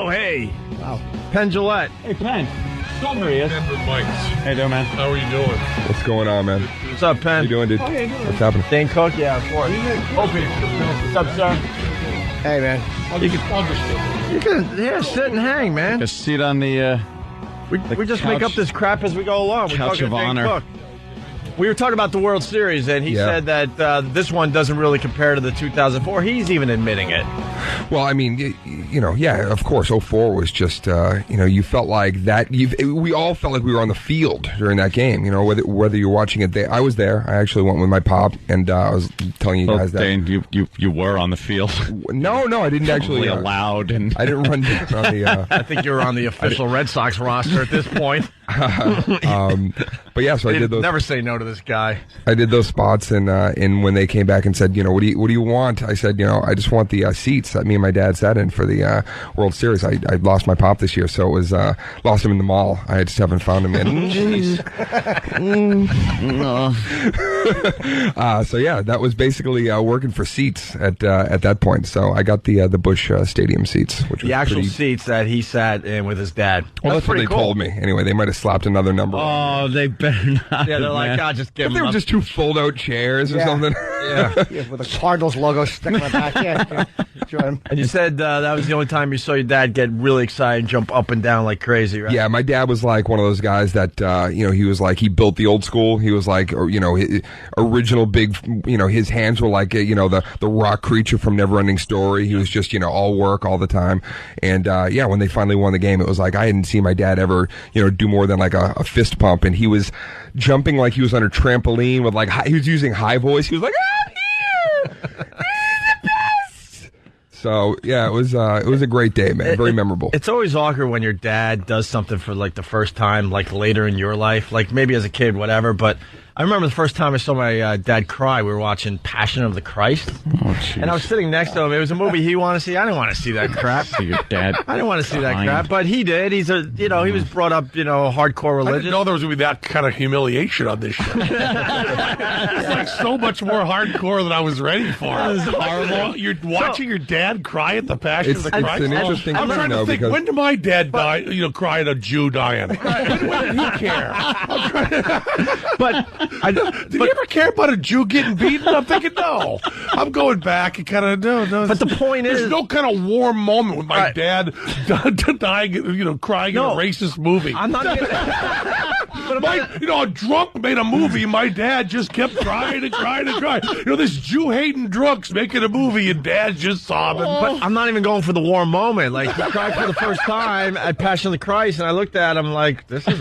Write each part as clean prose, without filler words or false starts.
Oh, hey. Wow. Penn, Jillette. Hey, Penn. Here he is. Denver Mike's. How you doing, man? How are you doing? What's going on, man? What's up, Penn? How you doing, dude? How you doing? What's happening? Dane Cook? Yeah, of course. Opie. What's up, sir? Hey, man. You can sit and hang, man. Just sit on the We just make up this crap as we go along. We're couch talking of to Dane honor. Cook. We were talking about the World Series, and he said that this one doesn't really compare to the 2004. He's even admitting it. Well, I mean, yeah, of course, 04 was just, you felt like that. We all felt like we were on the field during that game, whether you're watching it there. I was there. I actually went with my pop, and I was telling you guys that. Dane, you were on the field. No, I didn't actually. Allowed, and I didn't run down on the. I think you're on the official Red Sox roster at this point. But yeah, so I did those. Never say no to this guy. I did those spots, and when they came back and said, what do you want? I said, I just want the seats that me and my dad sat in for the World Series. I lost my pop this year, so it was lost him in the mall. I just haven't found him yet. So yeah, that was basically working for seats at that point. So I got the Busch Stadium seats, which was the actual pretty... seats that he sat in with his dad. Well, that's what they told me. Anyway, they might have slapped another number. Oh, they better not. Yeah, they're like, just give If them they were up. just two fold-out chairs or something. Yeah. Yeah, with a Cardinals logo stuck in the back. Yeah. Enjoy him. And you said that was the only time you saw your dad get really excited and jump up and down like crazy, right? Yeah, my dad was like one of those guys that, he was like, he built the old school. He was like, his original big, his hands were like, the rock creature from Neverending Story. He was just, all work all the time. And, when they finally won the game, it was like, I hadn't seen my dad ever, do more than like a fist pump. And he was jumping like he was on a trampoline with like, he was using high voice. He was like, I'm here! This is the best! So, yeah, it was a great day, man. Very memorable. It's always awkward when your dad does something for like the first time, like later in your life, like maybe as a kid, whatever. But I remember the first time I saw my dad cry, we were watching Passion of the Christ. Oh, and I was sitting next to him. It was a movie he wanted to see. I didn't want to see that crap. Your dad. I didn't want to see that crap, but he did. He's he was brought up, hardcore religion. I didn't know there was going to be that kind of humiliation on this show. It's like so much more hardcore than I was ready for. That was horrible. You're watching your dad cry at the Passion of the Christ. It's an interesting I'm thing, trying to though, think, because when did my dad die? Cry at a Jew dying. When did he care? Did he ever care about a Jew getting beaten? I'm thinking, no. I'm going back and kind of, no. But the point There's is, no kind of warm moment with my dad dying, crying in a racist movie. I'm not getting A drunk made a movie. My dad just kept crying and crying and crying. This Jew-hating drunk's making a movie, and Dad's just sobbing. But I'm not even going for the warm moment. Like, he cried for the first time at Passion of the Christ, and I looked at him like, this is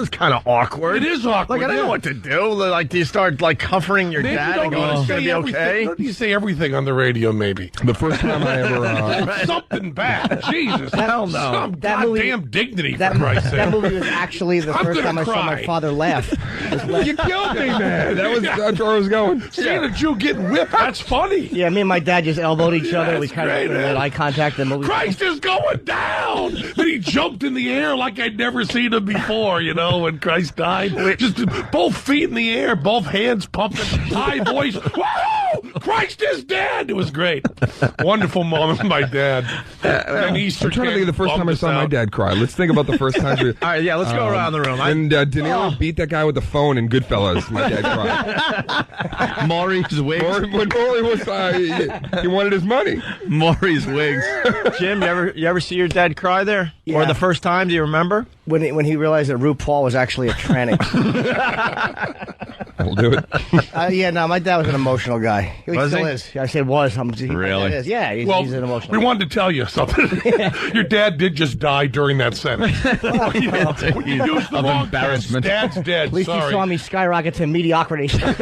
kind of awkward. It is awkward. Like, I don't know what to do. Like, do you start, like, comforting your dad and going, it's going to be okay? Don't you say everything on the radio, maybe? The first time I ever... Something bad. Jesus. Hell no. Some goddamn dignity, for Christ's sake. That movie was actually the first time I saw my father laugh. You killed me, man. That's where I was going. Seeing a Jew getting whipped, that's funny. Yeah, me and my dad just elbowed each other. We That's kind great, of made man. eye contact. The movie. Christ is going down. Then he jumped in the air like I'd never seen him before, when Christ died. Just both feet in the air, both hands pumping, high voice. Whoa! Christ is dead. It was great. Wonderful moment with my dad. I'm trying to think of the first time I saw my dad cry. Let's think about the first time. All right, yeah, let's go around the room. When De Niro beat that guy with the phone in Goodfellas, my dad cried. Maury's wigs. When Maury was, he wanted his money. Maury's wigs. Jim, you ever see your dad cry there? Yeah. Or the first time, do you remember? When he realized that RuPaul was actually a tranny. I'll do it. My dad was an emotional guy. He Was still he? is. I said was. Really? Is. Yeah, he's an emotional we guy. wanted to tell you something. Your dad did just die during that sentence. When you used the Of wrong embarrassment. tense, Dad's dead. At least Sorry. he saw me skyrocket to mediocrity. He's an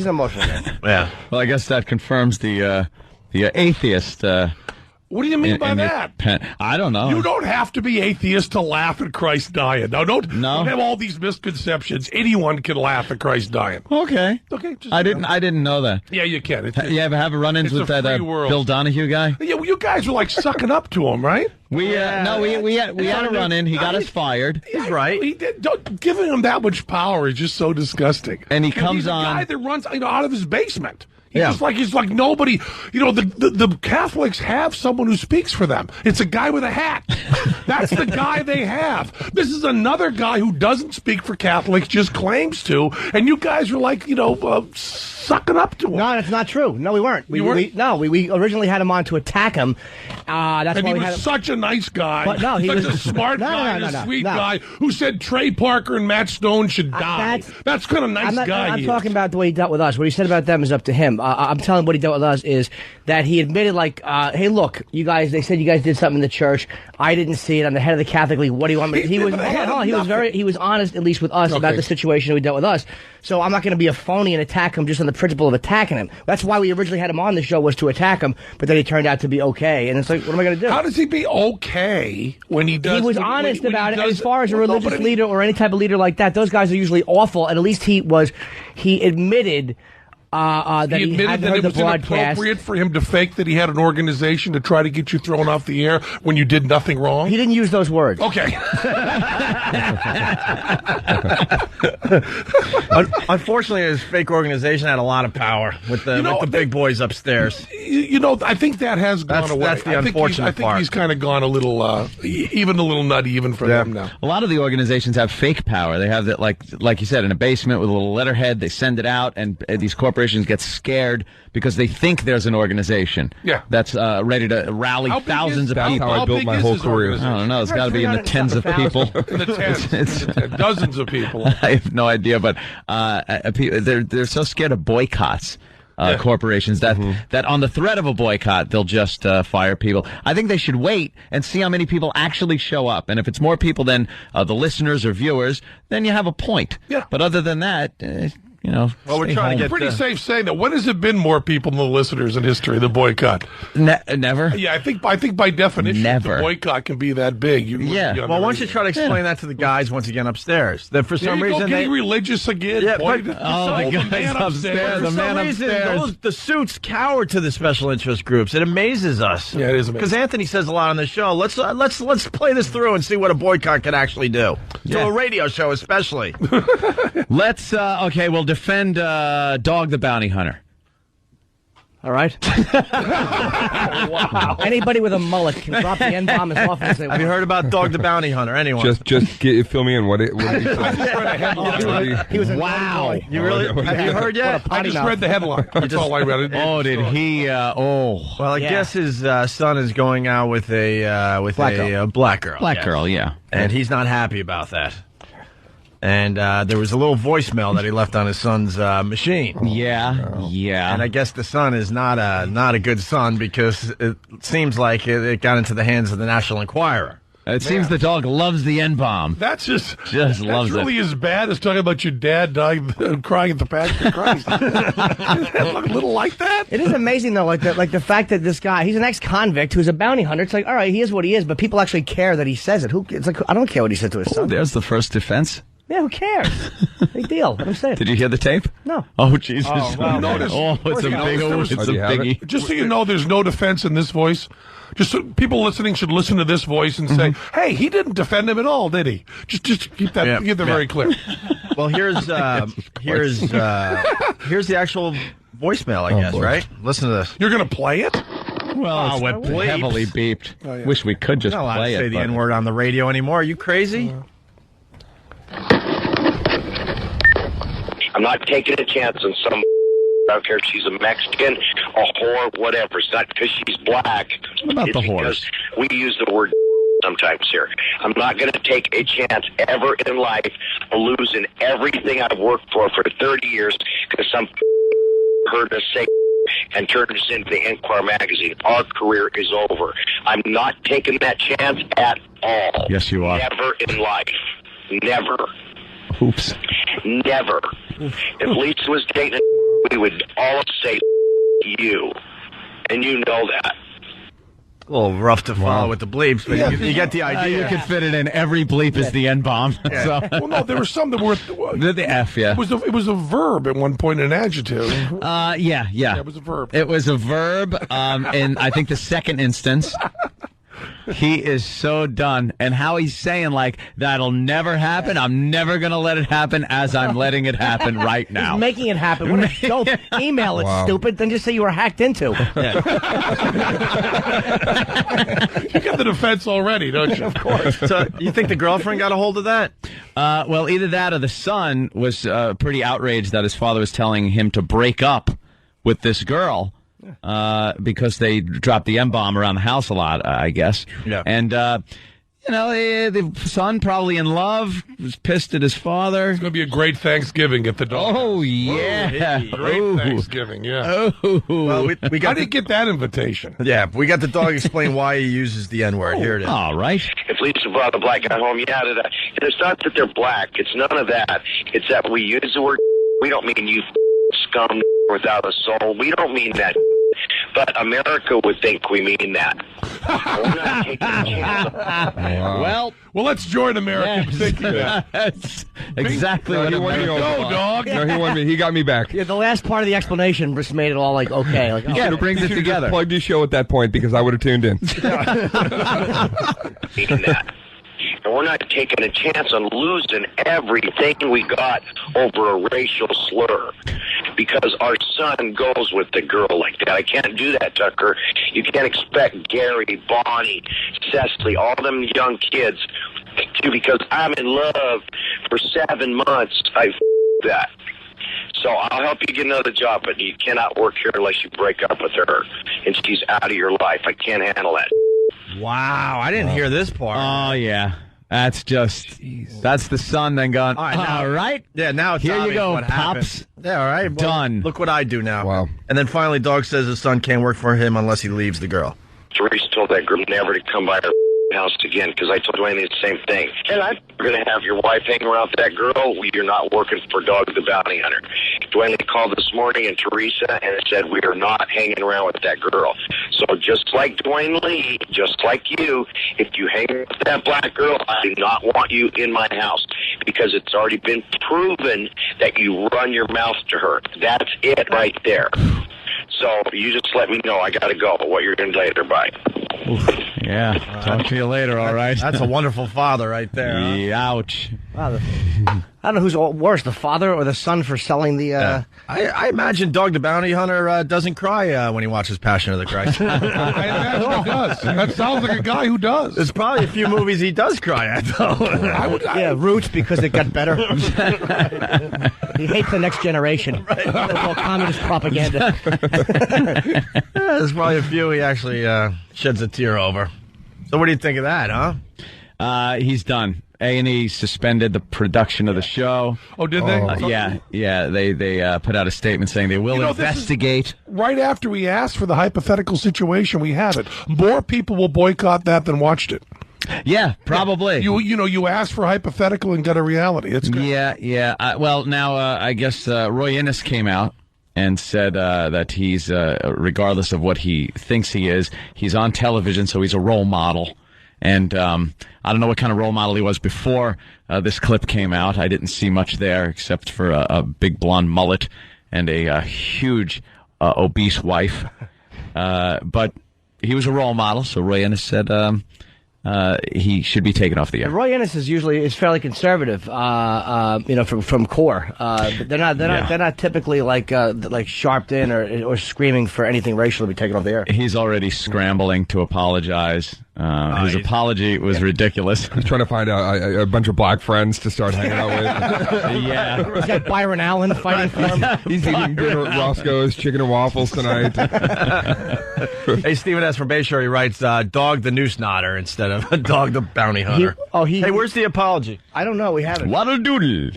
emotional guy. Yeah. Well, I guess that confirms the atheist. What do you mean by that? I don't know. You don't have to be atheist to laugh at Christ dying. Now, don't have all these misconceptions. Anyone can laugh at Christ dying. Okay. Okay. I didn't know that. Yeah, you can. You ever have a run-ins it's with a that free world. Bill Donahue guy? Yeah, well, you guys were like sucking up to him, right? We had a run-in. He got us fired. He's right. He did. Giving him that much power is just so disgusting. And he comes he's a on. guy that runs out of his basement. He's like nobody. You know, the Catholics have someone who speaks for them. It's a guy with a hat. That's the guy they have. This is another guy who doesn't speak for Catholics, just claims to. And you guys are like, sucking up to him. No, that's not true. No, we weren't. We originally had him on to attack him. That's and why he we was had such a nice guy. But no, he such was a smart guy and a sweet guy who said Trey Parker and Matt Stone should die. That's kind of nice guy. I'm talking about the way he dealt with us. What he said about them is up to him. I'm telling what he dealt with us is that he admitted, hey, look, you guys. They said you guys did something in the church. I didn't see it. I'm the head of the Catholic League. What do you want me? He was honest, at least with us, about the situation we dealt with us. So I'm not going to be a phony and attack him just on the principle of attacking him. That's why we originally had him on the show, was to attack him. But then he turned out to be okay. And it's like, what am I going to do? How does he be okay when he does? He was honest about it. As far as a religious leader or any type of leader like that, those guys are usually awful. And at least he admitted that he had heard the broadcast. Inappropriate for him to fake that he had an organization to try to get you thrown off the air when you did nothing wrong. He didn't use those words. Okay. Unfortunately, his fake organization had a lot of power with the big boys upstairs. I think that has gone away. That's the unfortunate part. I think he's kind of gone a little, even a little nutty, even for them now. A lot of the organizations have fake power. They have that, like you said, in a basement with a little letterhead. They send it out, and these corporations get scared because they think there's an organization that's ready to rally thousands of people. That's how I built my whole career. I don't know. It's got to be in the tens of people. In the tens. Dozens of people. I have no idea, but they're so scared of boycotts. Corporations that on the threat of a boycott, they'll just fire people. I think they should wait and see how many people actually show up. And if it's more people than the listeners or viewers, then you have a point. Yeah. But other than that, well, we're trying to get pretty safe saying that. When has it been more people than the listeners in history, the boycott? Never. Yeah, I think by definition, the boycott can be that big. Well, why don't you try to explain that to the guys once again upstairs? That for some reason getting religious again. Yeah, the guys upstairs. The man upstairs. The suits cower to the special interest groups. It amazes us. Yeah, it is amazing. Because Anthony says a lot on the show. Let's play this through and see what a boycott can actually do. To a radio show, especially. Let's. We'll defend Dog the Bounty Hunter. All right. Wow. Anybody with a mullet can drop the N-bomb as often as they want. Have you heard about Dog the Bounty Hunter? Anyone? Just fill me in. What did he say? I just read a headline. He was wow. You really? Have you heard yet? I just read the headline. That's all I read. Oh, did he? Well, I guess his son is going out with a black girl. Black girl, yeah. And he's not happy about that. And there was a little voicemail that he left on his son's machine. Yeah. And I guess the son is not a good son because it seems like it got into the hands of the National Enquirer. It seems the dog loves the N-bomb. That's just loves that's really as bad as talking about your dad dying, crying at the Passion of Christ. A little like that. It is amazing though, like the fact that this guy, he's an ex-convict who's a bounty hunter. It's like, all right, he is what he is, but people actually care that he says it. It's like, I don't care what he said to his son. There's the first defense. Yeah, who cares? Big deal. Let him say it. Did you hear the tape? No. Oh, Jesus. Oh, well, it's a biggie. Just so you know, there's no defense in this voice. Just so people listening should listen to this voice and say, hey, he didn't defend him at all, did he? Just keep that very clear. Well, here's the actual voicemail, I guess, right? Listen to this. You're going to play it? Well, it's heavily beeped. Oh, yeah. Wish we could just play it. You're not allowed to say the N-word on the radio anymore. Are you crazy? I'm not taking a chance on some I don't care if she's a Mexican, a whore, whatever. It's not because she's black. What about the whore? Because we use the word sometimes here. I'm not going to take a chance ever in life of losing everything I've worked for 30 years because some heard us say and turned us into the Enquirer magazine. Our career is over. I'm not taking that chance at all. Yes, you are. Never in life. Never. Oops. Never. If Lisa was dating, we would all say you. And you know that. A little rough to follow with the bleeps, but you get the idea. You could fit it in. Every bleep is the N-bomb. Yeah. So. Well, no, there were some that were... the F, yeah. It was a verb at one point, an adjective. Yeah. It was a verb. It was a verb in, I think, the second instance. He is so done. And how he's saying, like, that'll never happen. I'm never going to let it happen as I'm letting it happen right now. He's making it happen. When don't email it, stupid. Then just say you were hacked into. You got the defense already, don't you? Of course. So you think the girlfriend got a hold of that? Well, either that or the son was pretty outraged that his father was telling him to break up with this girl because they dropped the M-bomb around the house a lot, I guess. Yeah. And, the son, probably in love, was pissed at his father. It's going to be a great Thanksgiving at the dog. Oh, yeah. Great Thanksgiving, yeah. Oh. Well, we How got did you get that invitation? we got the dog explain why he uses the N-word. Here it is. All right. If Lisa brought the black guy home, it's not that they're black. It's none of that. It's that we use the word. We don't mean you scum without a soul. We don't mean that. But America would think we mean that. We're not taking a chance. Well, let's join America in thinking that. that's exactly No, what he I'm wanted me going over. Go, dog. No, he wanted me. He got me back. Yeah, the last part of the explanation just made it all like okay. Like, Yeah, it brings You it should have together. just plugged your show at that point because I would have tuned in. Mean that. And we're not taking a chance on losing everything we got over a racial slur because our son goes with the girl like that. I can't do that, Tucker. You can't expect Gary, Bonnie, Cecily, all them young kids to, because I'm in love for 7 months. That. So I'll help you get another job, but you cannot work here unless you break up with her and she's out of your life. I can't handle that. Wow, I didn't hear this part. Oh, yeah. That's that's the son then going, All right, now- all right. Yeah, now it's Here you obvious go, what happened. Pops. Yeah, all right. Well, Done. Look what I do now. Wow. And then finally, dog says his son can't work for him unless he leaves the girl. Teresa told that girl never to come by her house again because I told Dwayne the same thing. And I'm going to have your wife hanging around with that girl. You're not working for Dog the Bounty Hunter. Dwayne called this morning and Teresa and said we are not hanging around with that girl. So just like Dwayne Lee, just like you, if you hang with that black girl, I do not want you in my house because it's already been proven that you run your mouth to her. That's it right there. So you just let me know. I got to go. What you're going to later. Bye. Yeah. Talk to you later, all right? That's a wonderful father right there. Huh? Yeah, ouch. wow, I don't know who's worse, the father or the son for selling the. I imagine Dog the Bounty Hunter doesn't cry when he watches Passion of the Christ. I imagine he does. That sounds like a guy who does. There's probably a few movies he does cry at, though. Yeah, Roots because it got better. He hates the next generation. That's all communist propaganda. There's probably a few he actually sheds a tear over. So what do you think of that, huh? He's done. A&E suspended the production of the show. Oh, did they? Yeah. They put out a statement saying they will investigate. Right after we asked for the hypothetical situation, we have it. More people will boycott that than watched it. Yeah, probably. You asked for hypothetical and got a reality. It's good. Yeah. Well, now I guess Roy Innes came out and said that he's, regardless of what he thinks he is, he's on television, so he's a role model. And I don't know what kind of role model he was before this clip came out. I didn't see much there except for a big blonde mullet and a huge obese wife. But he was a role model, so Roy Innes said he should be taken off the air. Roy Innes is fairly conservative, from core. But they're not typically like sharped in or screaming for anything racial to be taken off the air. He's already scrambling to apologize. His apology was ridiculous. He's trying to find a bunch of black friends to start hanging out with. Yeah. He's got Byron Allen fighting for him. He's eating dinner at Roscoe's Chicken and Waffles tonight. Hey, Stephen S. from Bayshore, he writes, Dog the Noose Knotter instead of Dog the Bounty Hunter. Hey, where's the apology? I don't know. We haven't. Waddle doodle.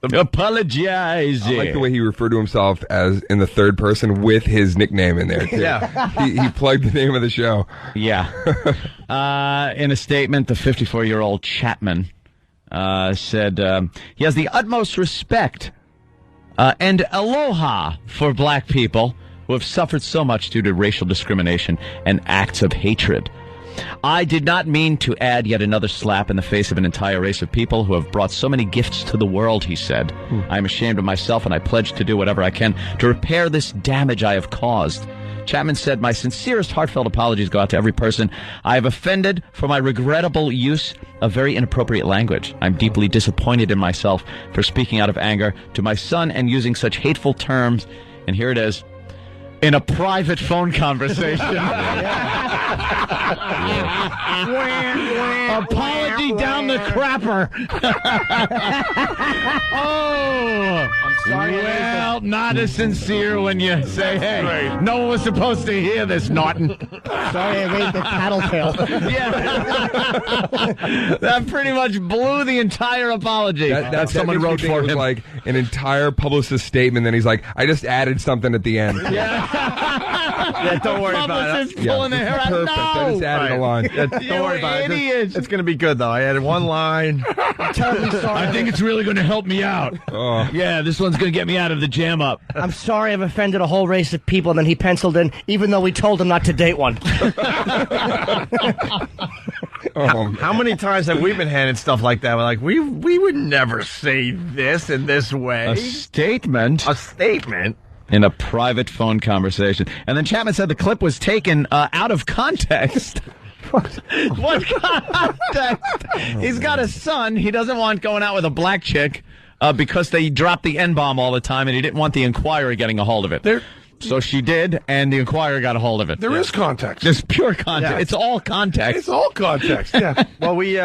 Apologize. I like the way he referred to himself as in the third person with his nickname in there, too. Yeah. He plugged the name of the show. Yeah. In a statement, the 54-year-old Chapman said he has the utmost respect and aloha for black people who have suffered so much due to racial discrimination and acts of hatred. I did not mean to add yet another slap in the face of an entire race of people who have brought so many gifts to the world, he said. I am ashamed of myself, and I pledge to do whatever I can to repair this damage I have caused. Chapman said, my sincerest heartfelt apologies go out to every person I have offended for my regrettable use of very inappropriate language. I'm deeply disappointed in myself for speaking out of anger to my son and using such hateful terms. And here it is. In a private phone conversation. Apology down the crapper. Oh, I'm sorry. well, not as sincere when you say, hey, no one was supposed to hear this, Norton. Sorry, I made the tattletale. Yeah. That pretty much blew the entire apology that someone wrote for him. Like an entire publicist statement, then he's like, I just added something at the end. Yeah, don't worry about it. Pulling their hair out. Perfect. I just added a line. Don't worry about it. It's going to be good, though. I added one line. I'm terribly sorry. I think it's really going to help me out. Oh. Yeah, this one's going to get me out of the jam up. I'm sorry I've offended a whole race of people, and then he penciled in, even though we told him not to date one. How many times have we been handed stuff like that? We're like, we would never say this in this way. A statement. A statement? In a private phone conversation. And then Chapman said the clip was taken out of context. What context? He's got a son. He doesn't want going out with a black chick because they drop the N-bomb all the time, and he didn't want the Inquirer getting a hold of it. So she did, and the Inquirer got a hold of it. There is context. There's pure context. Yeah. It's all context. It's all context. Yeah. Well, we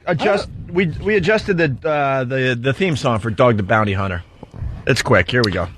adjusted the theme song for Dog the Bounty Hunter. It's quick. Here we go.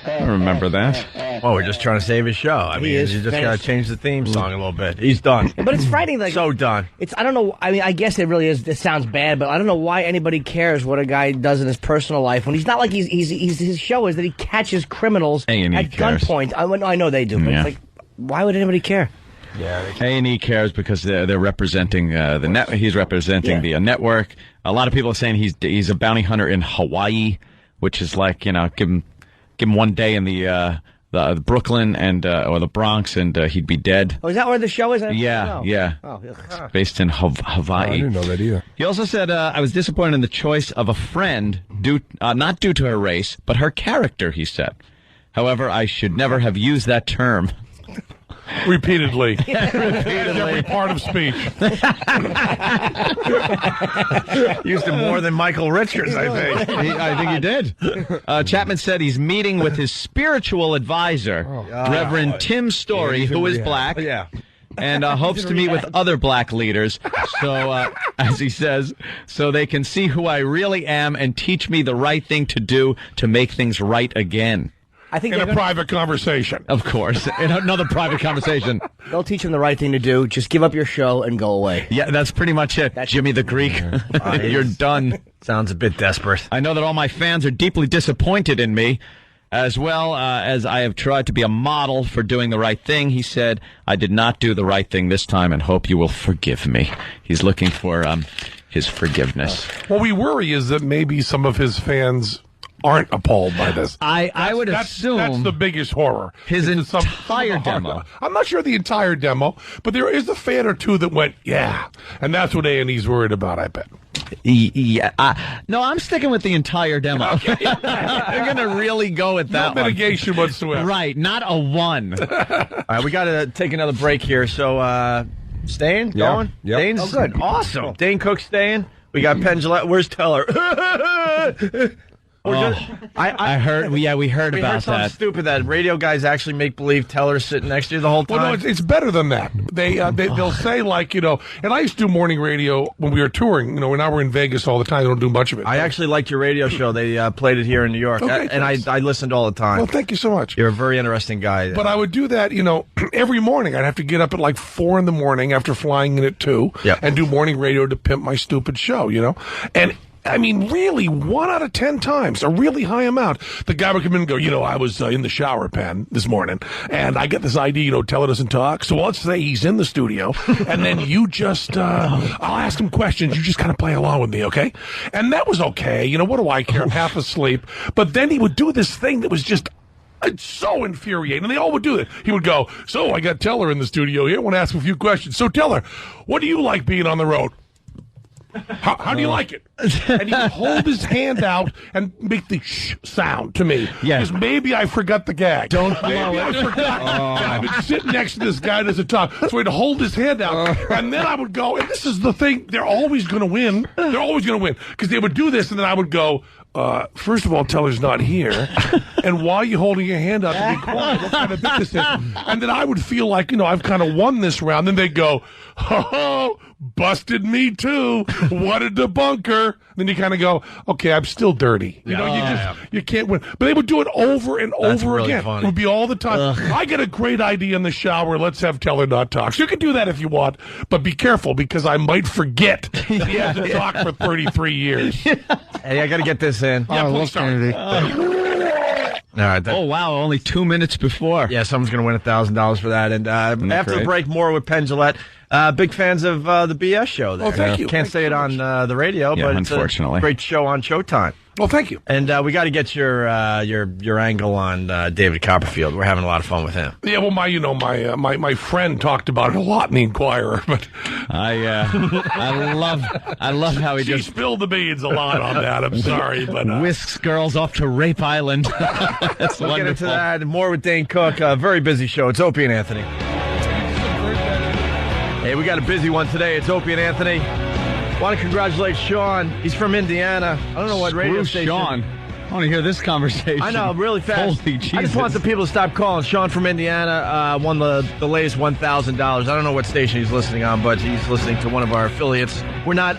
I remember that. Well, we're just trying to save his show. I mean, is you just got to finished. change the theme song a little bit. He's done. But it's frightening. Like, So done. I don't know. I mean, I guess it really is. This sounds bad, but I don't know why anybody cares what a guy does in his personal life when he's not like he's his show is that he catches criminals A&E at cares. gunpoint. I know they do, but Yeah. it's like, why would anybody care? Yeah. A&E cares because they're representing the net. He's representing the network. A lot of people are saying he's a bounty hunter in Hawaii, which is like, give him one day in the Brooklyn and or the Bronx, and he'd be dead. Oh, is that where the show is? Yeah. Oh, It's based in Hawaii. I didn't know that either. He also said, I was disappointed in the choice of a friend, not due to her race, but her character, he said. However, I should never have used that term. Repeatedly. Every part of speech. Used it more than Michael Richards, I think. I think he did. Chapman said he's meeting with his spiritual advisor, Reverend Tim Story, who is black. Yeah. And hopes to meet with other black leaders, so as he says, so they can see who I really am and teach me the right thing to do to make things right again. I think In a private conversation. Of course, in another private conversation. they'll teach him the right thing to do. Just give up your show and go away. Yeah, that's pretty much it. Jimmy the Greek, you're done. Sounds a bit desperate. I know that all my fans are deeply disappointed in me, as well as I have tried to be a model for doing the right thing. He said, I did not do the right thing this time and hope you will forgive me. He's looking for his forgiveness. What we worry is that maybe some of his fans aren't appalled by this. I would assume that's the biggest horror. his Is that entire demo. I'm not sure the entire demo, but there is a fan or two that went, yeah, and that's what A&E's worried about, I bet. Yeah, no, I'm sticking with the entire demo. I'm going to really go with that No one. mitigation whatsoever. Right, not a one. All right, we got to take another break here. So, staying? Yeah. Going? Yep. Dane's Oh, good. Awesome. Dane Cook's staying. We got Penn, Jillette. Where's Teller? I heard. We heard We about heard something that. stupid that radio guys actually make believe tellers sitting next to you the whole time. Well, no, it's better than that. They'll say, like, and I used to do morning radio when we were touring. When I were in Vegas all the time, I don't do much of it. I actually liked your radio show. They played it here in New York, Okay, and I listened all the time. Well, thank you so much. You're a very interesting guy. But I would do that, every morning. I'd have to get up at like 4 in the morning after flying in at 2 Yep. and do morning radio to pimp my stupid show, And I mean, really, 1 out of 10 times, a really high amount, the guy would come in and go, I was in the shower, Penn, this morning, and I get this idea, Teller doesn't talk. So let's say he's in the studio, and then you just, I'll ask him questions. You just kind of play along with me, okay? And that was okay. What do I care? I'm half asleep. But then he would do this thing that was just... It's so infuriating. And they all would do it. He would go, so I got Teller in the studio here. I want to ask him a few questions. So, Teller, what do you like being on the road? How do you like it? And he would hold his hand out and make the shh sound to me. Yeah. Because maybe I forgot the gag. Don't maybe blow I it. forgot. And I've been sitting next to this guy that doesn't talk. So he'd hold his hand out. And then I would go, and this is the thing, they're always going to win. They're always going to win. Because they would do this, and then I would go, first of all, Teller's not here. And why are you holding your hand out to be quiet? What kind of bit this is? And then I would feel like, I've kind of won this round. Then they'd go, ho, busted me too. What a debunker. Then you kind of go, okay, I'm still dirty. You can't win. But they would do it over and That's over really again. funny. It would be all the time. I get a great idea in the shower. Let's have Teller not talk. So you can do that if you want, but be careful because I might forget that he hasn't talked for 33 years. Hey, I got to get this in. Yeah, please start. All right. Oh wow! Only 2 minutes before. Yeah, someone's going to win $1,000 for that. And after the great? break, more with Penn, Jillette. Big fans of the BS show there. Oh, thank you. Can't Thank say you it so on much. the radio, Yeah, but it's unfortunately. a great show on Showtime. Well, thank you. And we got to get your angle on David Copperfield. We're having a lot of fun with him. Yeah, well, my friend talked about it a lot in the Inquirer, but I love how he she just spilled the beans a lot on that. I'm sorry, but whisks girls off to Rape Island. That's We'll get into wonderful. that and more with Dane Cook. Very busy show. It's Opie and Anthony. Hey, we got a busy one today. It's Opie and Anthony. Want to congratulate Sean. He's from Indiana. I don't know what radio Screw station. Sean. I want to hear this conversation. I know, really fast. Holy Jesus. I just want the people to stop calling. Sean from Indiana won the latest $1,000. I don't know what station he's listening on, but he's listening to one of our affiliates. We're not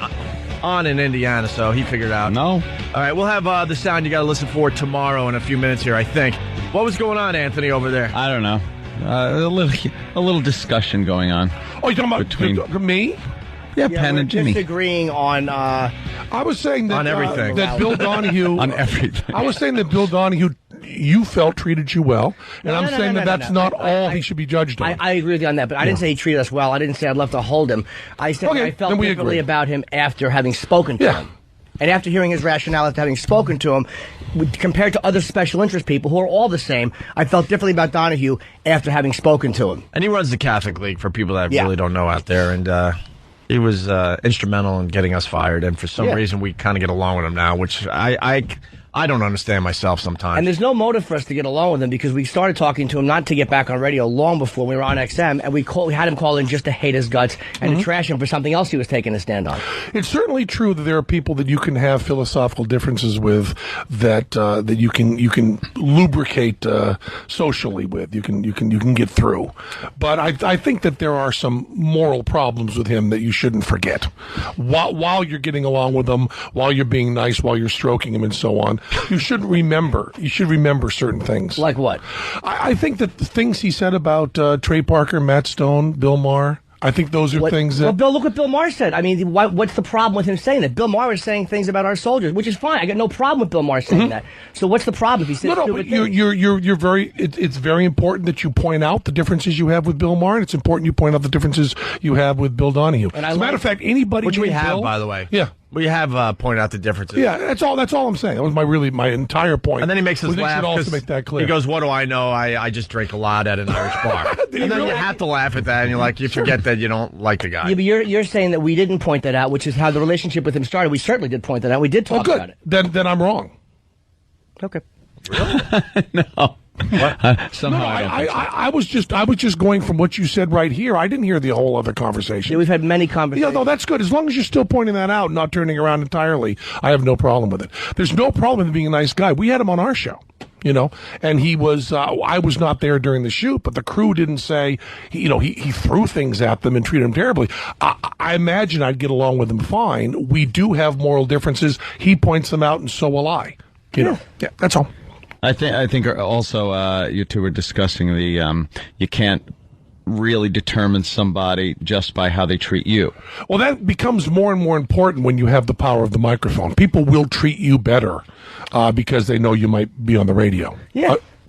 on in Indiana, so he figured it out. No. All right, we'll have the sound you got to listen for tomorrow in a few minutes here, I think. What was going on, Anthony, over there? I don't know. A little discussion going on. oh, you're talking about Between- me? Yeah, Yeah, Penn we're and Jimmy. disagreeing on. I was saying that On everything. that Bill Donahue On everything. I was saying that Bill Donahue, you felt treated you well, and No, I'm no, saying no, that no, that's no. not all I- he should be judged on. I agree with you on that, but I didn't say he treated us well. I didn't say I'd love to hold him. I said Okay, I felt then we differently agree. about him after having spoken to Yeah. him. And after hearing his rationale, after having spoken to him, compared to other special interest people who are all the same, I felt differently about Donahue after having spoken to him. And he runs the Catholic League for people that Yeah. really don't know out there. And he was instrumental in getting us fired. And for some Yeah. reason, we kind of get along with him now, which I don't understand myself sometimes. And there's no motive for us to get along with him because we started talking to him not to get back on radio long before we were on XM, and we had him call in just to hate his guts and to trash him for something else he was taking a stand on. It's certainly true that there are people that you can have philosophical differences with that that you can lubricate socially with. You can get through. But I think that there are some moral problems with him that you shouldn't forget. While you're getting along with him, while you're being nice, while you're stroking him, and so on, you should remember. You should remember certain things. Like what? I think that the things he said about Trey Parker, Matt Stone, Bill Maher, I think those are things that... Well, Bill, look what Bill Maher said. I mean, what's the problem with him saying that? Bill Maher was saying things about our soldiers, which is fine. I got no problem with Bill Maher saying that. So what's the problem if he says No, stupid but things? you're very. It's very important that you point out the differences you have with Bill Maher, and it's important you point out the differences you have with Bill Donahue. And I As a matter like- of fact, anybody which we named have, Bill- by the way. Yeah. We have pointed out the differences. Yeah, that's all I'm saying. That was my entire point. And then he makes us We laugh. should also 'cause make that clear. He goes, "What do I know? I just drink a lot at an Irish bar." And then you have to laugh at that, and you're like, you forget that you don't like the guy. Yeah, but you're saying that we didn't point that out, which is how the relationship with him started. We certainly did point that out. We did Oh, talk good. about it. Then I'm wrong. Okay. No. Somehow No, I don't think so. I was just going from what you said right here. I didn't hear the whole other conversation. Yeah, we've had many Yeah, conversations. no, that's good. As long as you're still pointing that out, and not turning around entirely, I have no problem with it. There's no problem with him being a nice guy. We had him on our show, and he was. I was not there during the shoot, but the crew didn't say. He threw things at them and treated them terribly. I imagine I'd get along with him fine. We do have moral differences. He points them out, and so will I. Yeah, that's all. I think also you two were discussing the you can't really determine somebody just by how they treat you. Well, that becomes more and more important when you have the power of the microphone. People will treat you better because they know you might be on the radio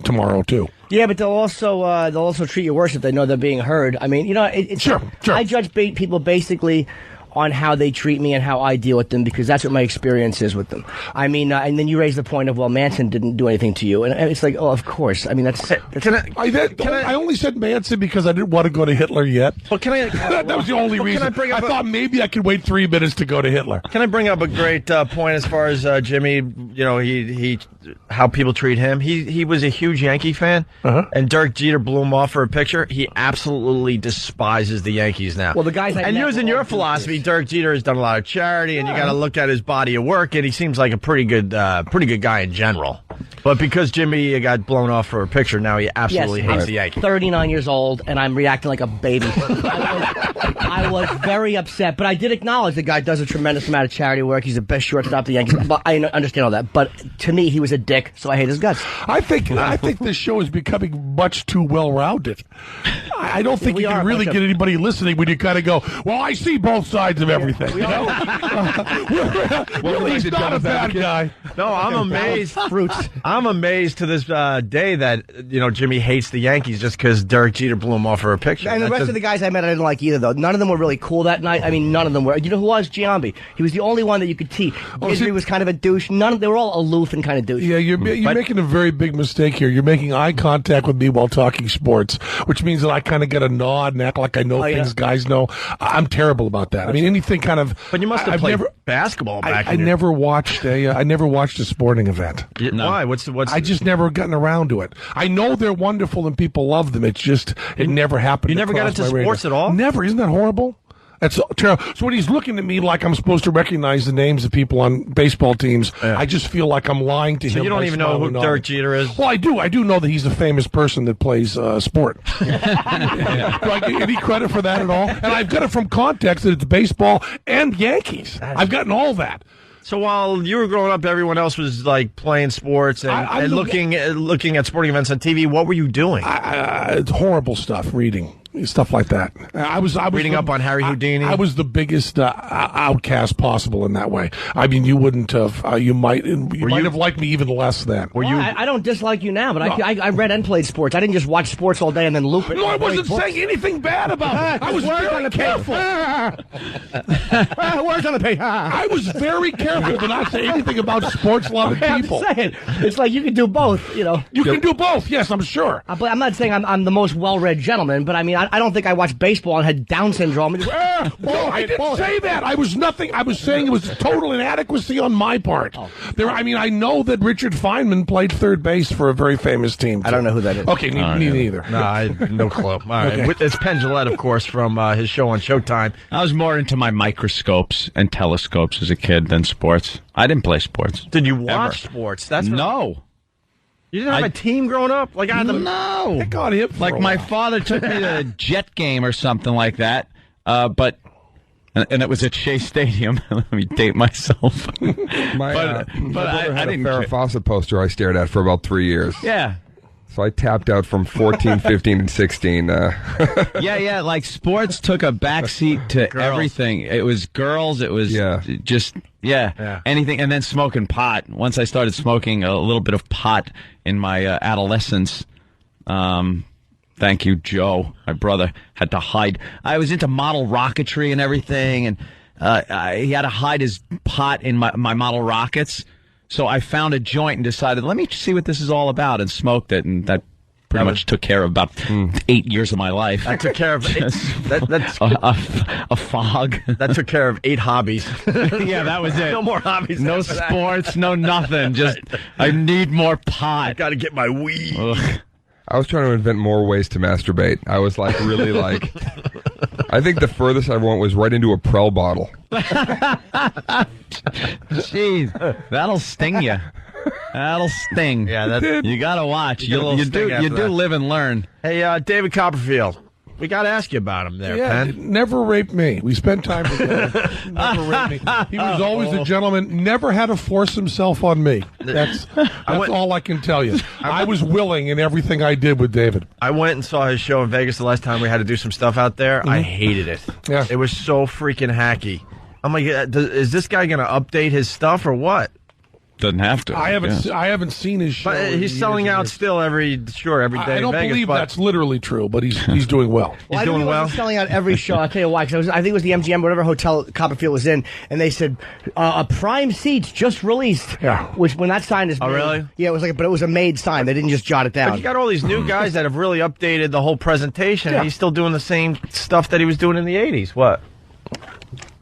tomorrow too. Yeah, but they'll also treat you worse if they know they're being heard. I mean, it's Sure. I judge people basically on how they treat me and how I deal with them, because that's what my experience is with them. I mean, and then you raise the point of, well, Manson didn't do anything to you, and it's like, oh, of course. I mean, I only said Manson because I didn't want to go to Hitler yet. Well, can I? That was the only reason. I thought maybe I could wait 3 minutes to go to Hitler. Can I bring up a great point as far as Jimmy? He how people treat him. He was a huge Yankee fan, and Dirk Jeter blew him off for a picture. He absolutely despises the Yankees now. Well, the guys and using your philosophy, Dirk Jeter has done a lot of charity, and you got to look at his body of work, and he seems like a pretty good guy in general. But because Jimmy got blown off for a picture, now he absolutely hates the Yankees. 39 years old, and I'm reacting like a baby. I was very upset, but I did acknowledge the guy does a tremendous amount of charity work. He's the best shortstop the Yankees. But I understand all that. But to me, he was a dick, so I hate his guts. I think this show is becoming much too well-rounded. I don't think you can really get anybody listening when you kind of go, well, I see both sides of everything. He's not a bad guy. No, I'm amazed. I'm amazed to this day that Jimmy hates the Yankees just because Derek Jeter blew him off for a picture. And the rest of the guys I met, I didn't like either, though. None of them were really cool that night. I mean, none of them were. You know who was? Giambi. He was the only one that you could tease. Guidry was kind of a douche. They were all aloof and kind of douche. Yeah, you're making a very big mistake here. You're making eye contact with me while talking sports, which means that I kind of get a nod and act like I know things guys know. I'm terrible about that. I mean, anything kind of. But you must have played basketball back. I never watched a sporting event. Why? What's? I just never gotten around to it. I know they're wonderful and people love them. It's just it never happened. You never got into sports at all? Never. Isn't that horrible? That's terrible. So when he's looking at me like I'm supposed to recognize the names of people on baseball teams, I just feel like I'm lying to him. So you don't even know who Derek Jeter is? Well, I do. I do know that he's a famous person that plays sport. Do I get any credit for that at all? And I've got it from context that it's baseball and Yankees. I've gotten all that. So while you were growing up, everyone else was like playing sports and looking at sporting events on TV. What were you doing? It's horrible stuff. Reading. Stuff like that. I was reading up on Harry Houdini. I was the biggest outcast possible in that way. I mean, you wouldn't have. You might have liked me even less then. Were you? I don't dislike you now, but I read and played sports. I didn't just watch sports all day and then loop it. No, I wasn't saying anything bad about it. I was very careful. Words on the page. I was very careful to not say anything about sports-loving people. I'm saying, it's like you can do both. You can do both. Yes, I'm sure. But I'm not saying I'm the most well-read gentleman, but I mean, I don't think I watched baseball and had Down syndrome. No, I didn't say that. I was nothing. I was saying it was total inadequacy on my part. I know that Richard Feynman played third base for a very famous team. I don't know who that is. Okay, me neither. No, I have no clue. All right. Okay. It's Penn, Jillette, of course, from his show on Showtime. I was more into my microscopes and telescopes as a kid than sports. I didn't play sports. Did you watch sports? No. You didn't have a team growing up? Like I had No. Pick on him. Like my father took me to a Jet game or something like that. But it was at Shea Stadium. Let me date myself. My brother had a Farrah Fawcett poster I stared at for about 3 years. Yeah. So I tapped out from 14, 15, and 16. Yeah. Like sports took a backseat to everything. It was girls. It was just anything. And then smoking pot. Once I started smoking a little bit of pot in my adolescence, thank you, Joe, my brother, had to hide. I was into model rocketry and everything, and he had to hide his pot in my model rockets. So I found a joint and decided, let me see what this is all about, and smoked it, and that pretty much took care of about 8 years of my life. That took care of that's a fog. That took care of 8 hobbies. Yeah, that was it. No more hobbies. No sports, no nothing. Just I need more pot. I got to get my weed. Ugh. I was trying to invent more ways to masturbate. I was like, really like, I think the furthest I went was right into a Prel bottle. Jeez, that'll sting you. That'll sting. Yeah, you gotta watch. You do that. live and learn. Hey, David Copperfield, we got to ask you about him there, Yeah, Penn. never raped me. We spent time together. Never raped me. He was always a gentleman. Never had to force himself on me. That's all I can tell you. I was willing in everything I did with David. I went and saw his show in Vegas the last time we had to do some stuff out there. I hated it. Yeah. It was so freaking hacky. I'm like, is this guy going to update his stuff or what? Doesn't have to. I haven't seen his show. But he's selling out still every day I don't in Vegas. believe that's literally true, but he's doing well. He's doing well. Selling out every show. I'll tell you why. Because I think it was the MGM, whatever hotel Copperfield was in, and they said a prime seats just released. Yeah. Which when that sign is made, really? Yeah, it was but it was a made sign. They didn't just jot it down. But you got all these new guys that have really updated the whole presentation, and he's still doing the same stuff that he was doing in the 80s. What?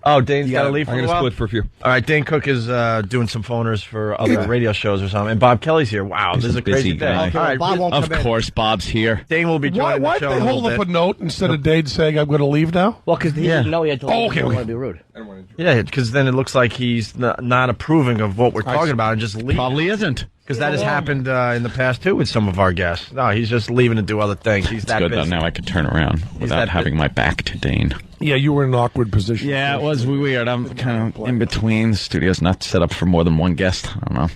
Oh, Dane's got to leave for I'm a going to while? split for a few. All right, Dane Cook is doing some phoners for other radio shows or something, and Bob Kelly's here. Wow, this is a crazy busy day. guy. Okay, All right, Bob won't Of come in. course, Bob's here. Dane will be joining Why the show did in they a hold little up a bit. note instead of Dade saying, I'm going to leave now? Well, because he didn't know he had to leave. Oh, okay, He didn't okay. want to be rude. Yeah, because then it looks like he's not approving of what we're talking about and just leaving. Probably isn't. Because that has happened in the past, too, with some of our guests. No, he's just leaving to do other things. He's that Good, though. busy. Now I can turn around without that having my back to Dane. Yeah, you were in an awkward position. Yeah, it was weird. I'm kind of in between. The studio's not set up for more than one guest. I don't know.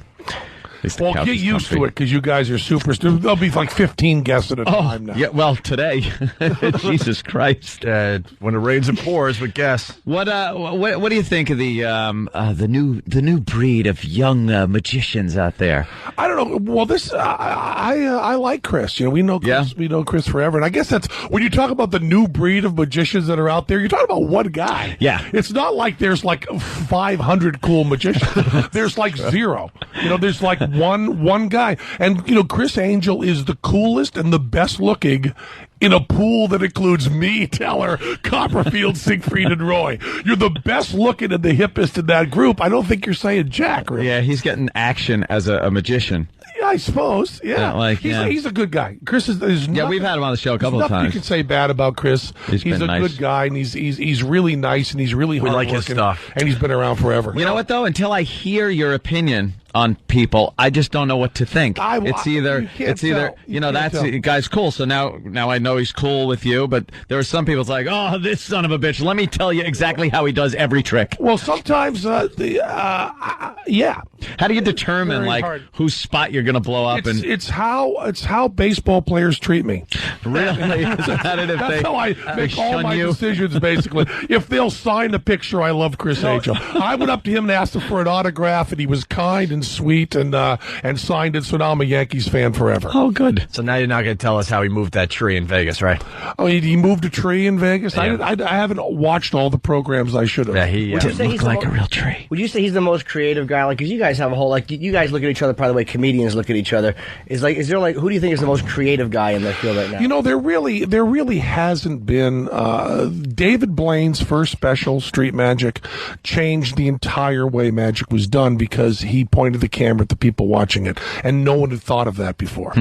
At least the Well, couch get is used to comfy. it because you guys are superstars. There'll be like 15 guests at a time now. Yeah, well, today, Jesus Christ. When it rains, it pours with guests. What do you think of the new breed of young magicians out there? I don't know. Well, this I like Chris. You know, we know Chris. Yeah. We know Chris forever, and I guess that's when you talk about the new breed of magicians that are out there. You're talking about one guy. Yeah. It's not like there's like 500 cool magicians. There's like 0. You know, there's like one guy, and you know, Chris Angel is the coolest and the best looking in a pool that includes me, Teller, Copperfield, Siegfried, and Roy. You're the best looking and the hippest in that group. I don't think you're saying jack, really. Yeah, he's getting action as a magician. Yeah, I suppose. Yeah, he's a good guy. Chris is. Yeah, we've had him on the show a couple of nothing times. you can say bad about Chris. He's a been nice. good guy, and he's really nice, and he's really We like hardworking, his stuff. and he's been around forever. You know what, though? Until I hear your opinion on people, I just don't know what to think. It's either that's the guy's cool. So now I know he's cool with you, but there are some people it's like, oh, this son of a bitch. Let me tell you exactly how he does every trick. Well, sometimes yeah. How do you determine Very like hard. whose spot you're going to blow up? It's how baseball players treat me. Really? Is that it? If That's how I make all shun my you? decisions, basically. If they'll sign a picture, I love Chris Angel. I went up to him and asked him for an autograph, and he was kind and sweet and signed it, so now I'm a Yankees fan forever. Oh, good. So now you're not going to tell us how he moved that tree in Vegas, right? Oh, he moved a tree in Vegas? Yeah. I haven't watched all the programs I should have. Yeah, he. Would you say he's Look like the a real tree. Would you say he's the most creative guy? Like, because you guys have a whole you guys look at each other probably the way comedians look at each other. Is there who do you think is the most creative guy in the field right now? You know, there really hasn't been. David Blaine's first special, Street Magic, changed the entire way magic was done because he pointed the camera at the people watching it, and no one had thought of that before.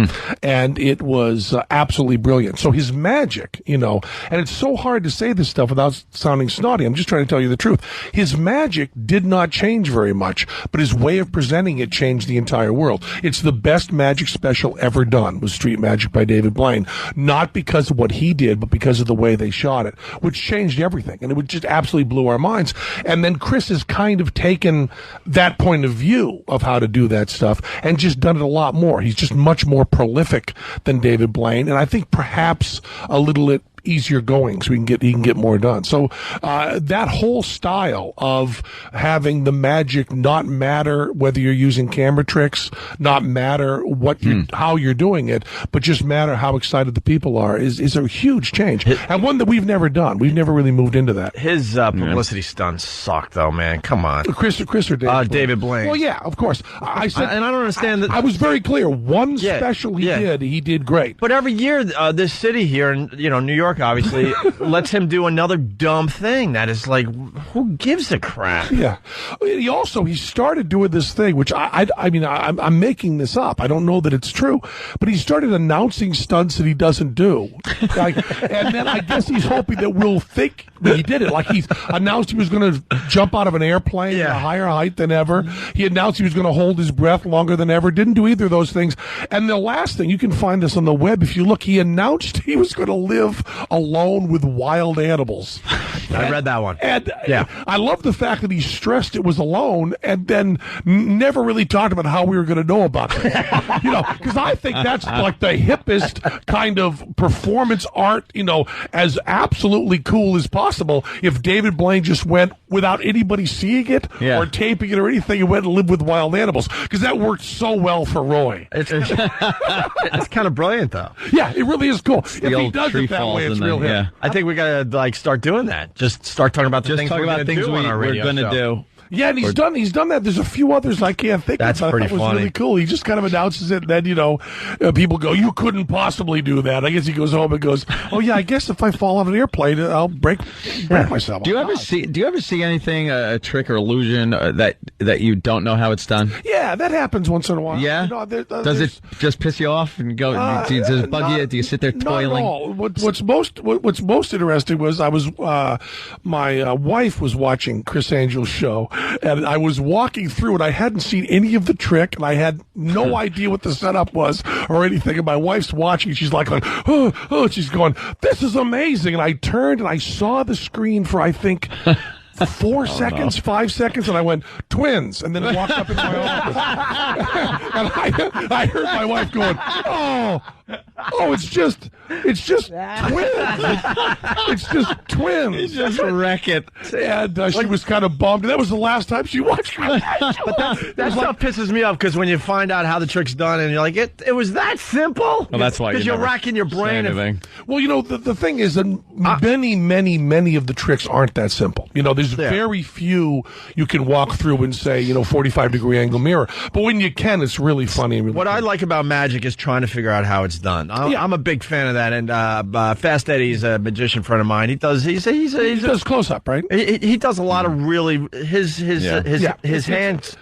And it was absolutely brilliant. So his magic, you know, and it's so hard to say this stuff without sounding snotty. I'm just trying to tell you the truth. His magic did not change very much, but his way of presenting it changed the entire world. It's the best magic special ever done, was Street Magic by David Blaine. Not because of what he did, but because of the way they shot it, which changed everything. And it just absolutely blew our minds. And then Chris has kind of taken that point of view of how to do that stuff and just done it a lot more. He's just much more prolific than David Blaine. And I think perhaps a little easier going, so he can get more done. So that whole style of having the magic not matter whether you're using camera tricks, not matter what how you're doing it, but just matter how excited the people are is a huge change, and one that we've never done. We've never really moved into that. His publicity stunts suck, though, man. Come on, Chris or David? David Blaine. Well, yeah, of course. I said, and I don't understand that. I was very clear. One special he did great. But every year, this city here, in New York, obviously, lets him do another dumb thing that is like, who gives a crap? Yeah. He started doing this thing, which I'm making this up. I don't know that it's true, but he started announcing stunts that he doesn't do. And then I guess he's hoping that we'll think that he did it. Like he announced he was going to jump out of an airplane at a higher height than ever. He announced he was going to hold his breath longer than ever. Didn't do either of those things. And the last thing, you can find this on the web if you look, he announced he was going to live alone with wild animals. I read that one. And I love the fact that he stressed it was alone and then never really talked about how we were going to know about it. Because I think that's like the hippest kind of performance art, as absolutely cool as possible. If David Blaine just went without anybody seeing it or taping it or anything and went and lived with wild animals, because that worked so well for Roy. It's kind of brilliant, though. Yeah, it really is cool. If he does it that way, it's real him. Yeah. I think we got to start doing that. Just start talking about the things we're going to do on our radio show. Yeah, and he's done that. There's a few others I can't think of. That's pretty funny. That was really cool. He just kind of announces it, and then, people go, you couldn't possibly do that. I guess he goes home and goes, oh, yeah, I guess if I fall off an airplane, I'll break myself. Do you ever see anything, a trick or illusion that you don't know how it's done? Yeah, that happens once in a while. Yeah? Does it just piss you off and go, does it bug you? Do you sit there toiling? Not at all. What's most interesting was my wife was watching Chris Angel's show, and I was walking through, and I hadn't seen any of the trick, and I had no idea what the setup was or anything. And my wife's watching, she's like, she's going, this is amazing. And I turned, and I saw the screen for, I think, 5 seconds, and I went, twins, and then walked up into my office. And I heard my wife going, it's just twins. It's just twins. You just wreck it. And she was kind of bummed. That was the last time she watched me. But that stuff pisses me off, because when you find out how the trick's done, and you're like, it was that simple? Well, that's why you're racking your brain. Well, the thing is that many of the tricks aren't that simple. There's very few you can walk through and say, 45-degree angle mirror. But when you can, it's really funny. And really I like about magic is trying to figure out how it's done. I'm a big fan of that. And Fast Eddie's a magician friend of mine. He does close up, right? He does a lot of really his hands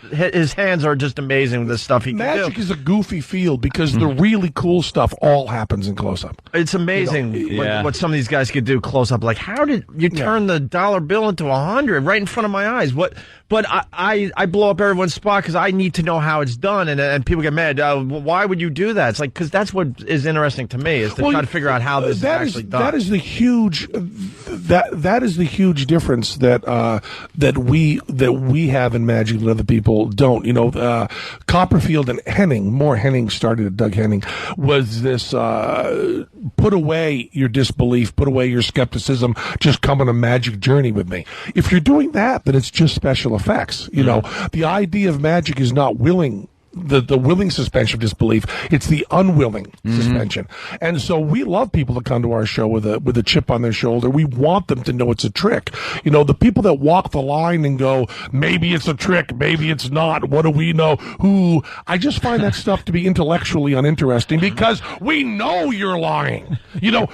are just amazing with the stuff he can do. Magic is a goofy field because the really cool stuff all happens in close up. It's amazing what some of these guys could do close up. Like, how did you turn the dollar bill into 100 right in front of my eyes? But I blow up everyone's spot because I need to know how it's done, and people get mad. Why would you do that? It's like, because that's what is interesting to me, is to try to figure out how this is actually done. That is the huge that is the huge difference that we have in magic that other people don't. Copperfield and Henning started at Doug Henning, was this put away your disbelief, put away your skepticism, just come on a magic journey with me. If you're doing that, then it's just special effects. The idea of magic is not willing the willing suspension of disbelief. It's the unwilling suspension. And so we love people that come to our show with a chip on their shoulder. We want them to know it's a trick. You know, the people that walk the line and go, maybe it's a trick, maybe it's not, what do we know? Who? I just find that stuff to be intellectually uninteresting because we know you're lying. You know